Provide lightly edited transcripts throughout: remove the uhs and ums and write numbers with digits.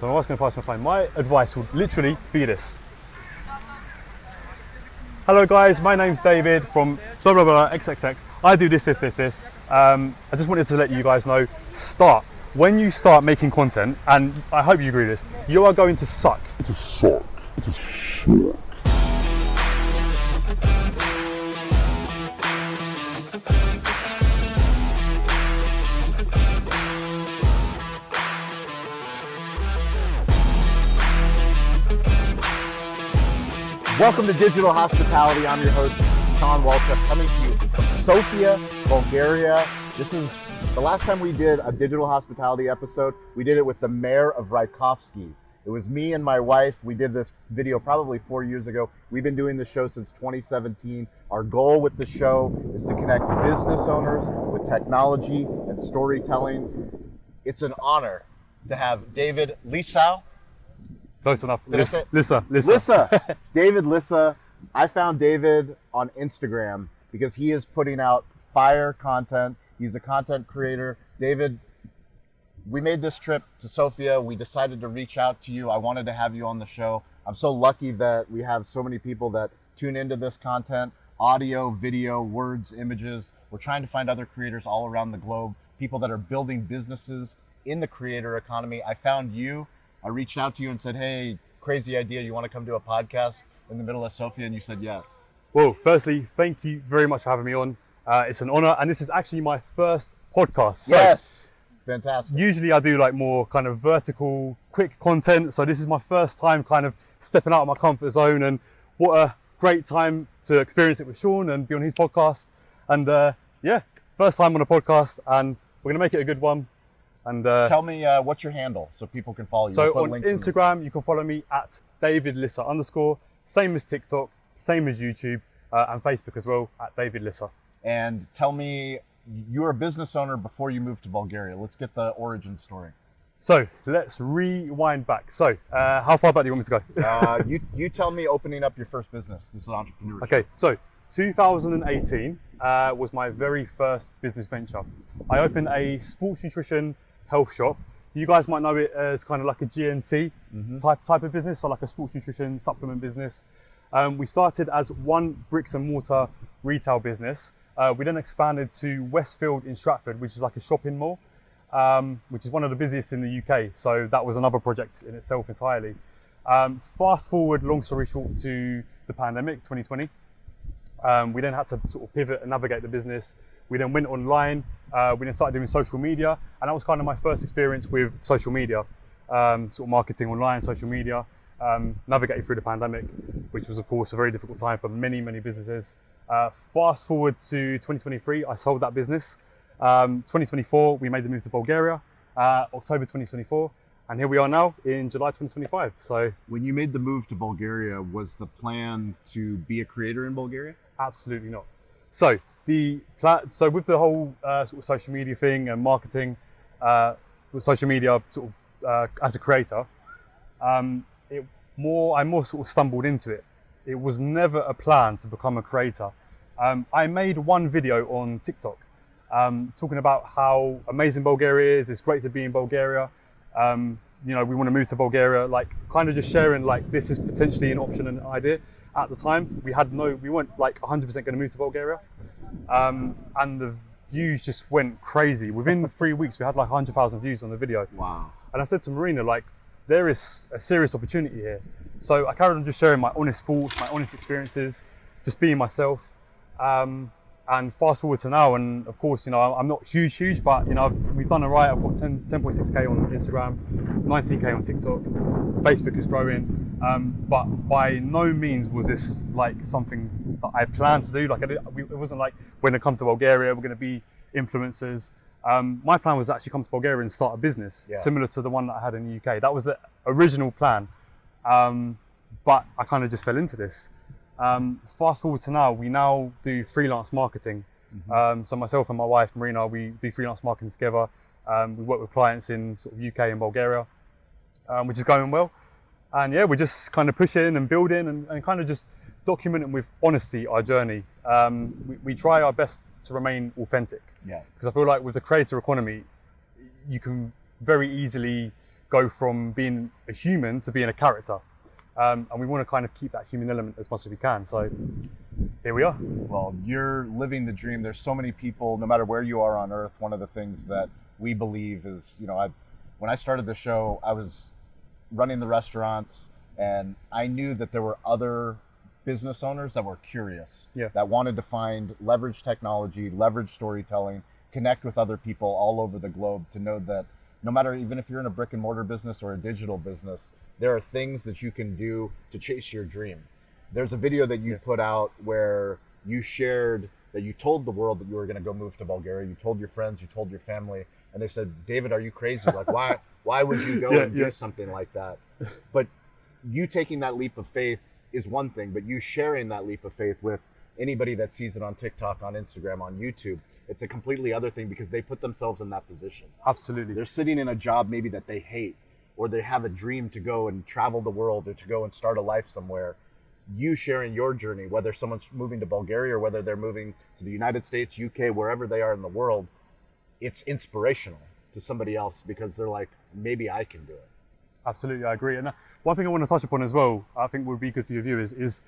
So I'm asking a personal client. My advice would literally be this. Hello guys, my name's David from blah blah blah XXX. I do this. I just wanted to let you guys know, when you start making content, and I hope you agree with this, you are going to suck. Welcome to Digital Hospitality. I'm your host, Shawn, coming to you from Sofia, Bulgaria. This is the last time we did a Digital Hospitality episode. We did it with the mayor of Rajkovsky. It was me and my wife. We did this video probably 4 years ago. We've been doing the show since 2017. Our goal with the show is to connect business owners with technology and storytelling. It's an honor to have David Lissah. Close enough. Lissah. Lissah. David Lissah. I found David on Instagram because he is putting out fire content. He's a content creator. David, we made this trip to Sofia. We decided to reach out to you. I wanted to have you on the show. I'm so lucky that we have so many people that tune into this content. Audio, video, words, images. We're trying to find other creators all around the globe, people that are building businesses in the creator economy. I found you. I reached out to you and said, hey, crazy idea. You want to come do a podcast in the middle of Sofia? And you said yes. Well, firstly, thank you very much for having me on. It's an honor. And this is actually my first podcast. So yes. Fantastic. Usually I do like more kind of vertical, quick content. So this is my first time kind of stepping out of my comfort zone. And what a great time to experience it with Shawn and be on his podcast. And yeah, first time on a podcast. And we're going to make it a good one. And tell me what's your handle so people can follow you. So on Instagram, you can follow me at David Lissah _, same as TikTok, same as YouTube, and Facebook as well at David Lissah. And tell me, you were a business owner before you moved to Bulgaria. Let's get the origin story. So let's rewind back. So how far back do you want me to go? You tell me opening up your first business. This is entrepreneurship. Okay, so 2018 was my very first business venture. I opened a sports nutrition health shop. You guys might know it as kind of like a GNC type of business, so like a sports nutrition supplement business. We started as one bricks and mortar retail business. We then expanded to Westfield in Stratford, which is like a shopping mall, which is one of the busiest in the UK. So that was another project in itself entirely. Fast forward, long story short, to the pandemic, 2020. We then had to sort of pivot and navigate the business. We then went online. We then started doing social media, and that was kind of my first experience with social media, sort of marketing online, social media, navigating through the pandemic, which was of course a very difficult time for many businesses. Fast forward to 2023, I sold that business. 2024, we made the move to Bulgaria, October 2024, and here we are now in July 2025. So when you made the move to Bulgaria, was the plan to be a creator in Bulgaria? Absolutely not. So with the whole sort of social media thing and marketing, with social media sort of as a creator, I more sort of stumbled into it. It was never a plan to become a creator. I made one video on TikTok talking about how amazing Bulgaria is. It's great to be in Bulgaria. You know, we want to move to Bulgaria, like kind of just sharing like this is potentially an option and an idea. At the time, we weren't like 100% going to move to Bulgaria. And the views just went crazy. Within 3 weeks, we had like 100,000 views on the video. Wow. And I said to Marina, like, there is a serious opportunity here. So I carried on just sharing my honest thoughts, my honest experiences, just being myself. And fast forward to now, and of course, you know, I'm not huge, but you know, we've done all right. I've got 10.6K on Instagram, 19K on TikTok. Facebook is growing. But by no means was this like something that I planned to do. Like it wasn't like when it comes to Bulgaria, we're going to be influencers. My plan was to actually come to Bulgaria and start a business similar to the one that I had in the UK. That was the original plan. But I kind of just fell into this. Fast forward to now, we now do freelance marketing. So myself and my wife, Marina, we do freelance marketing together. We work with clients in sort of UK and Bulgaria, which is going well. And yeah, we're just kind of pushing and building and kind of just documenting with honesty our journey. We try our best to remain authentic. Because I feel like with the creator economy, you can very easily go from being a human to being a character. And we want to kind of keep that human element as much as we can. So here we are. Well, you're living the dream. There's so many people, no matter where you are on earth, one of the things that we believe is, when I started the show, I was running the restaurants, and I knew that there were other business owners that were curious, that wanted to find leverage technology, leverage storytelling, connect with other people all over the globe, to know that no matter, even if you're in a brick and mortar business or a digital business, there are things that you can do to chase your dream. There's a video that you put out where you shared that you told the world that you were going to go move to Bulgaria. You told your friends, you told your family, and they said, David, are you crazy? Like, why would you go and do something like that? But you taking that leap of faith is one thing, but you sharing that leap of faith with anybody that sees it on TikTok, on Instagram, on YouTube, it's a completely other thing, because they put themselves in that position. Absolutely. They're sitting in a job maybe that they hate, or they have a dream to go and travel the world, or to go and start a life somewhere. You sharing your journey, whether someone's moving to Bulgaria or whether they're moving to the United States, UK, wherever they are in the world, it's inspirational to somebody else, because they're like, maybe I can do it. Absolutely, I agree. And one thing I want to touch upon as well, I think would be good for your viewers, is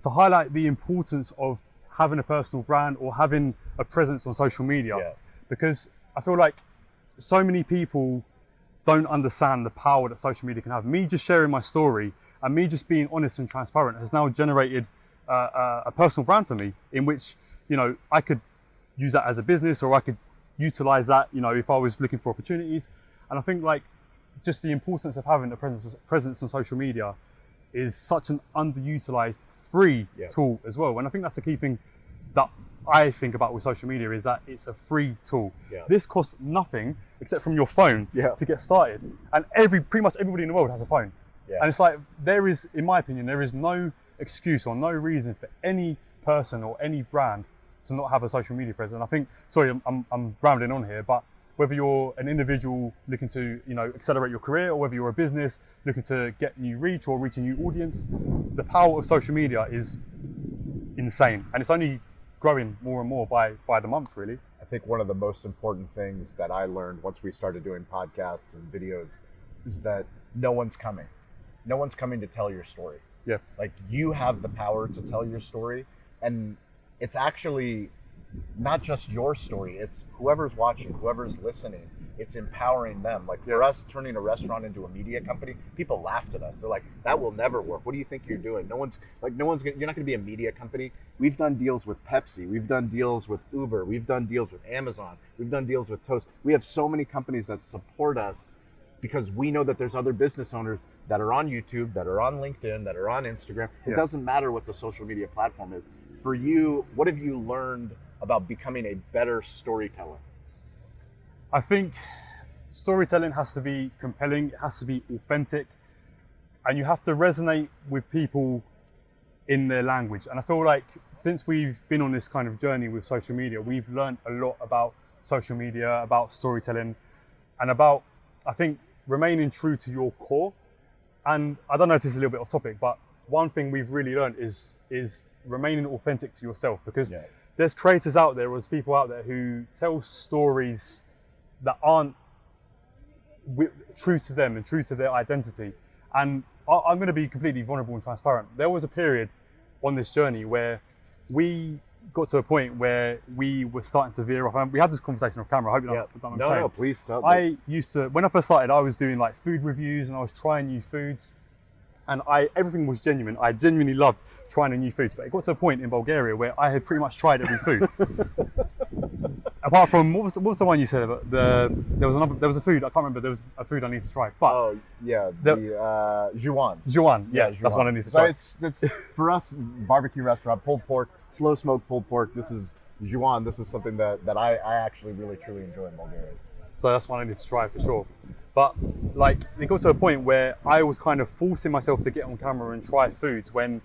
to highlight the importance of having a personal brand or having a presence on social media. Because I feel like so many people don't understand the power that social media can have. Me just sharing my story and me just being honest and transparent has now generated a personal brand for me, in which, I could use that as a business, or I could utilize that, if I was looking for opportunities. And I think like just the importance of having a presence on social media is such an underutilized free tool as well. And I think that's the key thing that I think about with social media, is that it's a free tool. This costs nothing except from your phone to get started. And pretty much everybody in the world has a phone. And it's like, in my opinion, there is no excuse or no reason for any person or any brand to not have a social media presence. And I think, sorry, I'm rambling on here, but whether you're an individual looking to, accelerate your career, or whether you're a business looking to get new reach or reach a new audience, the power of social media is insane. And it's only growing more and more by the month, really. I think one of the most important things that I learned once we started doing podcasts and videos is that no one's coming. No one's coming to tell your story. Like, you have the power to tell your story, and it's actually not just your story, it's whoever's watching, whoever's listening, it's empowering them. Like, for us, turning a restaurant into a media company, people laughed at us. They're like, that will never work. What do you think you're doing? You're not going to be a media company. We've done deals with Pepsi. We've done deals with Uber. We've done deals with Amazon. We've done deals with Toast. We have so many companies that support us, because we know that there's other business owners that are on YouTube, that are on LinkedIn, that are on Instagram. It doesn't matter what the social media platform is. For you, what have you learned about becoming a better storyteller? I think storytelling has to be compelling, it has to be authentic, and you have to resonate with people in their language. And I feel like since we've been on this kind of journey with social media, we've learned a lot about social media, about storytelling, and about, I think, remaining true to your core. And I don't know if this is a little bit off topic, but one thing we've really learned is remaining authentic to yourself, because there's creators out there, or there's people out there who tell stories that aren't true to them and true to their identity. And I'm going to be completely vulnerable and transparent. There was a period on this journey where we got to a point where we were starting to veer off. And we had this conversation off camera. I hope you don't understand. No, please stop. I used to, when I first started, I was doing like food reviews and I was trying new foods, and everything was genuine. I genuinely loved trying the new foods, but it got to a point in Bulgaria where I had pretty much tried every food. Apart from, what was the one you said about there was a food, I can't remember, there was a food I need to try. But Juan. Juan, that's what I need to try. So it's for us, barbecue restaurant, pulled pork, slow smoked pulled pork. This is Juan. This is something that I actually really truly enjoy in Bulgaria. So that's one I need to try for sure. But like, it got to a point where I was kind of forcing myself to get on camera and try foods when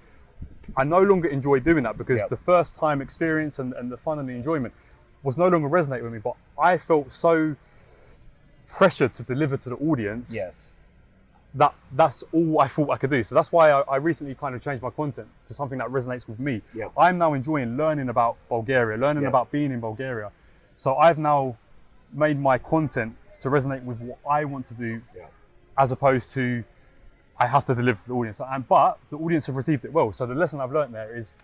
I no longer enjoy doing that, because the first time experience and the fun and the enjoyment was no longer resonating with me. But I felt so pressured to deliver to the audience that's all I thought I could do. So that's why I recently kind of changed my content to something that resonates with me. I'm now enjoying learning about Bulgaria, learning about being in Bulgaria. So I've now made my content to resonate with what I want to do as opposed to I have to deliver for the audience. But the audience have received it well. So the lesson I've learned there is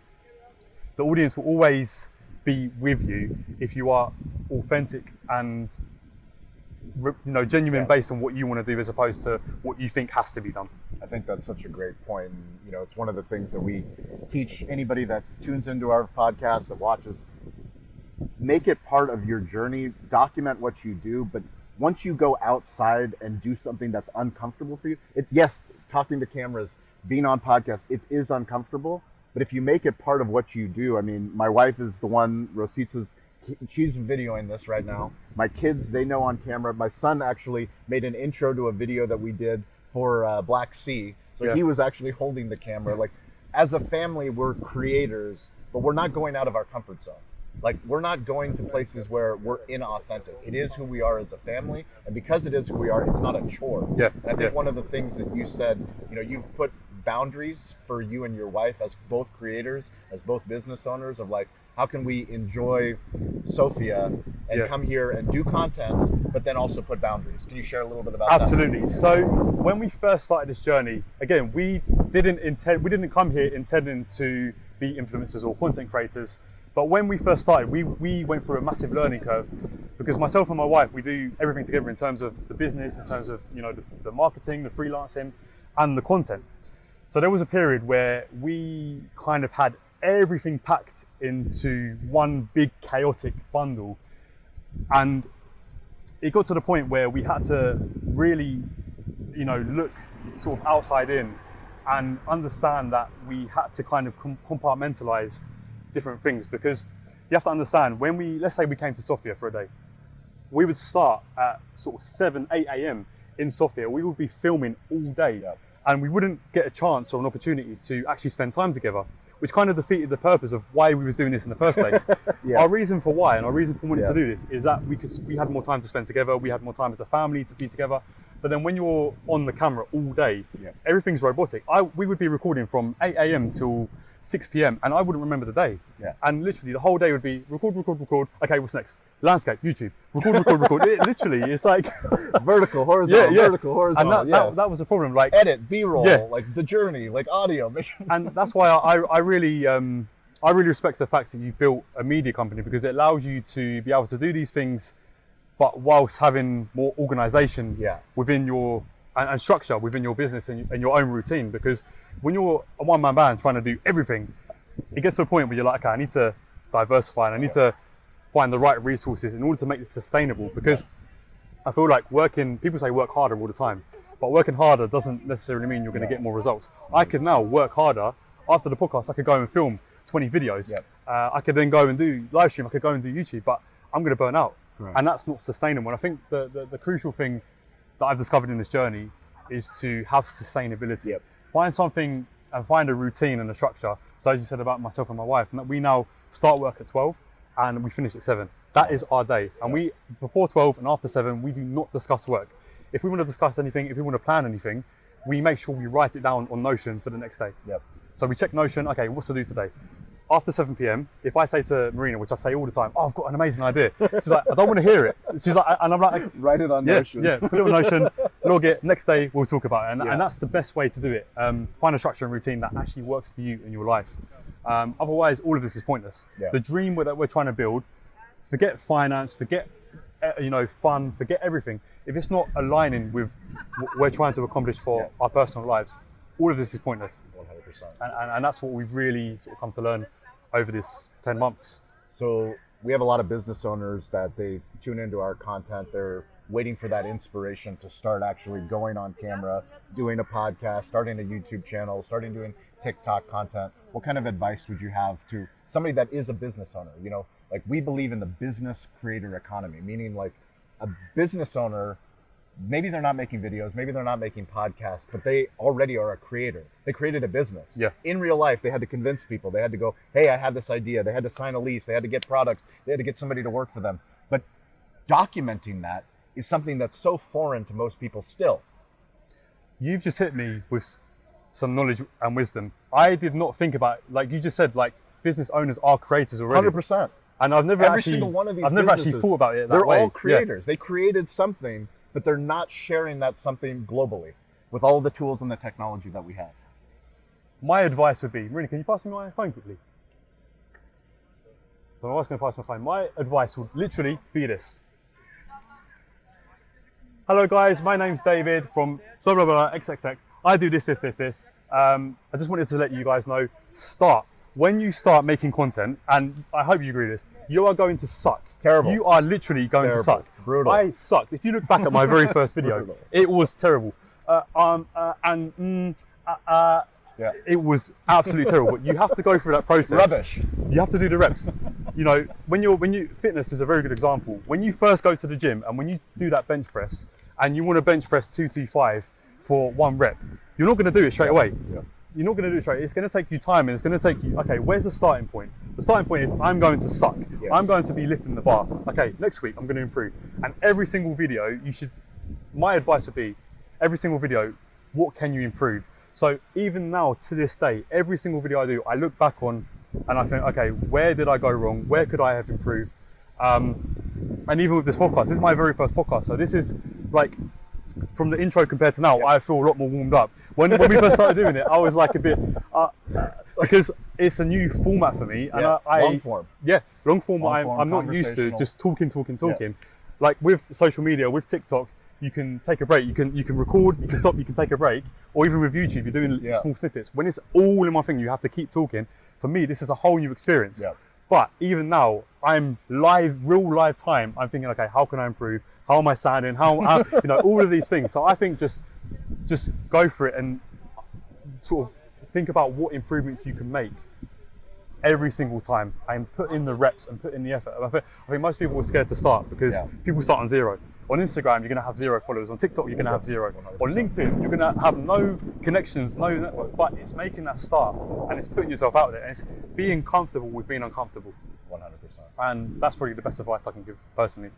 the audience will always be with you if you are authentic and genuine based on what you want to do as opposed to what you think has to be done. I think that's such a great point. And, it's one of the things that we teach anybody that tunes into our podcast, that watches. Make it part of your journey, document what you do, but once you go outside and do something that's uncomfortable for you, yes, talking to cameras, being on podcasts, it is uncomfortable, but if you make it part of what you do, I mean, my wife is the one, Rosita's, she's videoing this right now. My kids, they know on camera. My son actually made an intro to a video that we did for Black Sea. So he was actually holding the camera. Like, as a family, we're creators, but we're not going out of our comfort zone. Like, we're not going to places where we're inauthentic. It is who we are as a family, and because it is who we are, it's not a chore. Yeah. And I think one of the things that you said, you've put boundaries for you and your wife as both creators, as both business owners, of like, how can we enjoy Sofia and come here and do content, but then also put boundaries? Can you share a little bit about that? Absolutely. So when we first started this journey, again, we didn't come here intending to be influencers or content creators. But when we first started, we went through a massive learning curve because myself and my wife, we do everything together in terms of the business, in terms of the marketing, the freelancing, and the content. So there was a period where we kind of had everything packed into one big chaotic bundle, and it got to the point where we had to really, look sort of outside in and understand that we had to kind of compartmentalize different things, because you have to understand, when let's say we came to Sofia for a day, we would start at sort of 7, 8 a.m. in Sofia. We would be filming all day, and we wouldn't get a chance or an opportunity to actually spend time together, which kind of defeated the purpose of why we was doing this in the first place. Our reason for why, and our reason for wanting to do this, is that we had more time to spend together, we had more time as a family to be together. But then when you're on the camera all day, everything's robotic. We would be recording from 8 a.m. till 6 p.m. and I wouldn't remember the day. And literally the whole day would be record. Okay, what's next? Landscape, YouTube, record. It's like vertical, horizontal, vertical, horizontal. And that was the problem. Like, edit, B-roll, like the journey, like audio. And that's why I really respect the fact that you've built a media company, because it allows you to be able to do these things, but whilst having more organization within your and structure within your business and your own routine. Because when you're a one-man band trying to do everything, it gets to a point where you're like, okay, I need to diversify and I need to find the right resources in order to make this sustainable. Because I feel like people say work harder all the time, but working harder doesn't necessarily mean you're going to get more results. I could now work harder. After the podcast, I could go and film 20 videos. I could then go and do live stream. I could go and do YouTube, but I'm going to burn out. And that's not sustainable. And I think the crucial thing that I've discovered in this journey is to have sustainability. Find something and find a routine and a structure. So as you said about myself and my wife, and that we now start work at 12 and we finish at 7. That is our day. And we, before 12 and after 7, we do not discuss work. If we want to discuss anything, if we want to plan anything, we make sure we write it down on Notion for the next day. So we check Notion, okay, what's to do today? After 7 p.m, if I say to Marina, which I say all the time, oh, I've got an amazing idea. She's like, I don't want to hear it. She's like, and I'm like, write it on Notion. Put it on Notion, log it, next day we'll talk about it. And that's the best way to do it. Find a structure and routine that actually works for you in your life. Otherwise, all of this is pointless. The dream that we're trying to build, forget finance, forget fun, forget everything. If it's not aligning with what we're trying to accomplish for our personal lives, all of this is pointless. 100%. And that's what we've really sort of come to learn over this 10 months. So we have a lot of business owners that they tune into our content. They're waiting for that inspiration to start actually going on camera, doing a podcast, starting a YouTube channel, starting doing TikTok content. What kind of advice would you have to somebody that is a business owner? Like, we believe in the business creator economy, meaning like a business owner, maybe they're not making videos, maybe they're not making podcasts, but they already are a creator. They created a business. In real life, they had to convince people. They had to go, hey, I have this idea. They had to sign a lease. They had to get products. They had to get somebody to work for them. But documenting that is something that's so foreign to most people still. You've just hit me with some knowledge and wisdom. I did not think about, like you just said, like, business owners are creators already. 100%. And I've never Every single one of these actually thought about it that way. They're way. all creators. They created something but they're not sharing that something globally with all the tools and the technology that we have. My advice would be, Marina, can you pass me my phone quickly? So I was going to pass my phone. My advice would literally be this. Hello guys, my name's David from blah blah blah XXX. I do this. I just wanted to let you guys know, when you start making content, and I hope you agree with this, you are going to suck. Terrible. You are literally going to suck. Brutal. I sucked. If you look back at my very first video, it was terrible. It was absolutely terrible. But you have to go through that process. Rubbish. You have to do the reps. You know, fitness is a very good example. When you first go to the gym and when you do that bench press and you want to bench press 225 for 1 rep, you're not going to do it straight away. Yeah. You're not going to do it straight. It's going to take you time, and it's going to take you, okay, where's the starting point? The starting point is I'm going to suck. Yeah. I'm going to be lifting the bar. Okay, next week I'm going to improve. And every single video, my advice would be, every single video, what can you improve? So even now, to this day, every single video I do, I look back on and I think, okay, where did I go wrong? Where could I have improved? And even with this podcast, this is my very first podcast. So this is like, from the intro compared to now, I feel a lot more warmed up. When we first started doing it, I was like a bit, because it's a new format for me. And long form. Yeah, long form. Long form, I'm not used to just talking. Yeah. Like with social media, with TikTok, you can take a break. You can record, you can stop, you can take a break. Or even with YouTube, you're doing small snippets. When it's all in my thing, you have to keep talking. For me, this is a whole new experience. Yeah. But even now, I'm real live time. I'm thinking, okay, how can I improve? How am I sounding? How you know, all of these things. So I think just go for it and sort of think about what improvements you can make every single time and put in the reps and put in the effort. I think most people are scared to start because people start on 0. On Instagram, you're going to have 0 followers. On TikTok, you're going to have 0. 100%. On LinkedIn, you're going to have no connections, no network. But it's making that start and it's putting yourself out there and it's being comfortable with being uncomfortable. 100%. And that's probably the best advice I can give personally.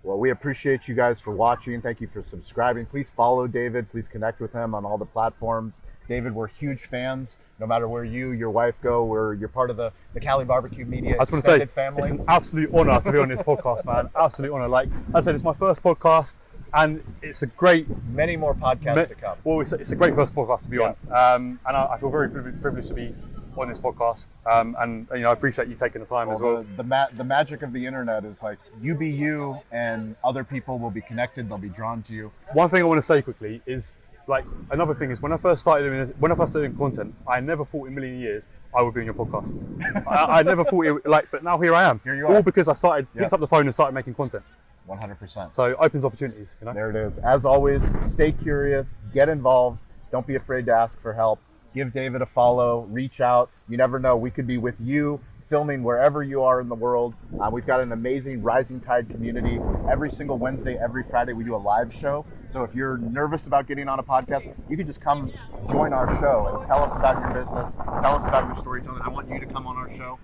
Well, we appreciate you guys for watching. Thank you for subscribing. Please follow David. Please connect with him on all the platforms. David, we're huge fans. No matter where your wife go, you're part of the Cali Barbecue Media extended family. It's an absolute honor to be on this podcast, man. Absolute honor. Like I said, it's my first podcast, and it's a great. Many more podcasts to come. Well, it's a great first podcast to be on, and I feel very privileged to be on this podcast, and you know, I appreciate you taking the time as well. The magic of the internet is like you be you, and other people will be connected. They'll be drawn to you. One thing I want to say quickly is, like, another thing is when I first started doing content, I never thought in a million years I would be on your podcast. I never thought but now here I am. Here you are. All because I picked up the phone and started making content. 100%. So it opens opportunities, you know. There it is. As always, stay curious, get involved. Don't be afraid to ask for help. Give David a follow, reach out. You never know, we could be with you filming wherever you are in the world. We've got an amazing Rising Tide community. Every single Wednesday, every Friday, we do a live show. So if you're nervous about getting on a podcast, you can just come join our show and tell us about your business, tell us about your storytelling. I want you to come on our show,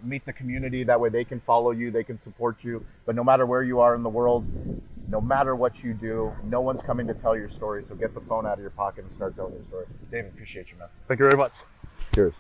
meet the community. That way they can follow you, they can support you. But no matter where you are in the world, no matter what you do, no one's coming to tell your story. So get the phone out of your pocket and start telling your story. David, appreciate you, man. Thank you very much. Cheers.